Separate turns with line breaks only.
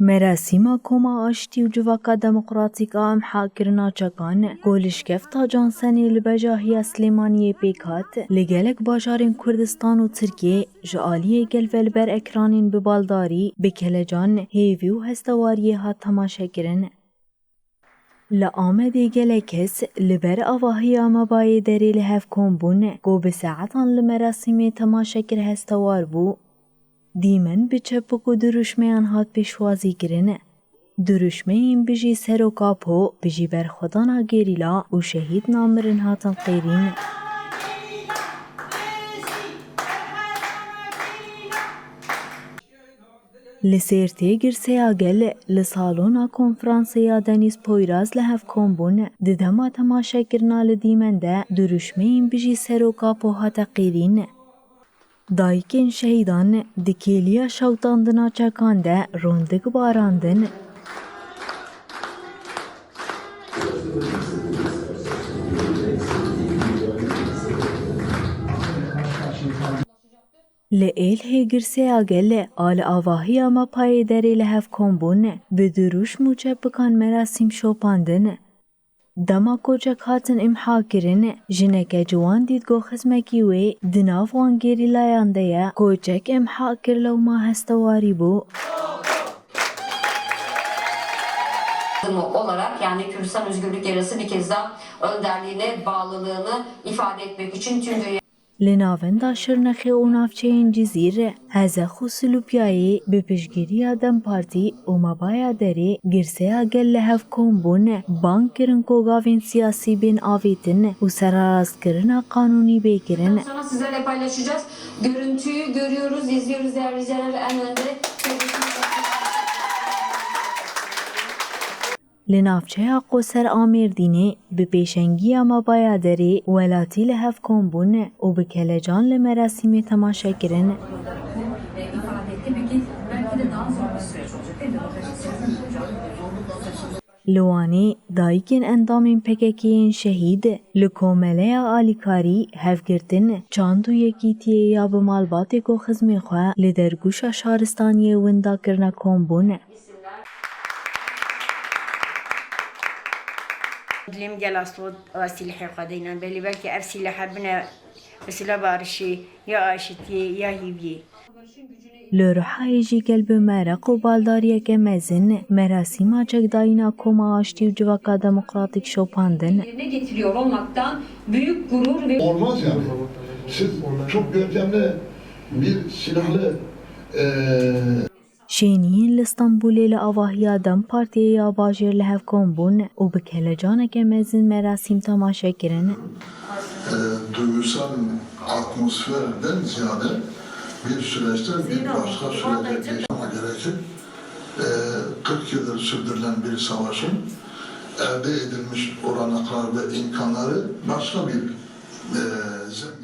مراسم کما آشتی و جواکا دموکراتیک آم حاکرنا چکان گولشکف تا جانسنی لبجاهی سلیمانی پیکات لگلک باجارین کردستان و ترکیه جالی گلول بر اکرانین ببالداری بکلجان هیوی و هستواری ها تماشا کرن. لآمد گلکس لبر آواهی آمبای دری لحف کن بون گو بساعتان لمراسم تماشا کر هستوار بو دیمن بچپک و درشمیان هات پیشوازی کرنه. درشمین بجی سر و کاپو بجی بر خدانا گریلا و شهید نامرن هاتن قیرین. لسیرتی گرسی آگل لسالونا کنفرانسیا دنیز پویراز لحف کنبون ددما تماشا کرنا لدیمن ده درشمین بجی سر و کاپو هات قیرین. دایکن شهیدان دکیلیا شوتاندنا چکانده روندگ باراندن. لئیل هیگرسی آگل آل آواهی آما پای دری لحف کنبون بدروش موچه بکان مراسم شوپاندن. دما کوچک هاتن امحا کرن جنک جوان دید گو خزمکی وی دناف وان گیری لایانده یا کوچک امحا کر لو ما هستواری بو.
Olarak yani Kürdistan Özgürlük Yarası bir kez daha önderliğine bağlılığını ifade etmek için tüm dünya
لناوندا شرنخی و نافچین جزیره هزا خوصلوبیایی بپشگیری آدم پارتی و مبایا داری گرسه آگل لحف کن بونه بانک کرن کو گاوین سیاسی بین آویتن و سراراز کرن قانونی بیکرن.
Sonra sizlerle paylaşacağız. Görüntüyü görüyoruz, izliyoruz değerli izleyenler en önde.
لنافچه قصر آمیردینه به پیشنگی مبایا داری ولاتی لحف کن بونه و بکلجان لمراسم تماشا کرن. لوانی دایکن اندامین پککین شهید لکومله آلیکاری هفگرتن چاندو یکیتیه یا بمالباتی کو خزمی خواه لدرگوش شارستانی وندا کرنا کن بونه.
دلیم گل اصلا سلاح قدینا بلی بلکه اف سلاح بنا سلاح بارشی یا آشتی یا هیوی.
لروحای جی قلب مرق و بالداریه که مزن مراسم چکداینا کما آشتی و جواکا دموکراتیک شوپاندن.
Ne getiriyor olmaktan büyük gurur ve
olmaz yani. Siz çok görkemli bir silahlı
شینین لستانبولی لآواهی آدم پارتی یا باجر لحف کن بون و بکلجانه که مزن مراسم تماشا کرن.
duygusal atmosferden ziyade bir süreçte bir başka sürece geçmem gerekir. 40 yıldır sürdürülen bir savaşın elde edilmiş olanaklar ve imkanları başka bir zemin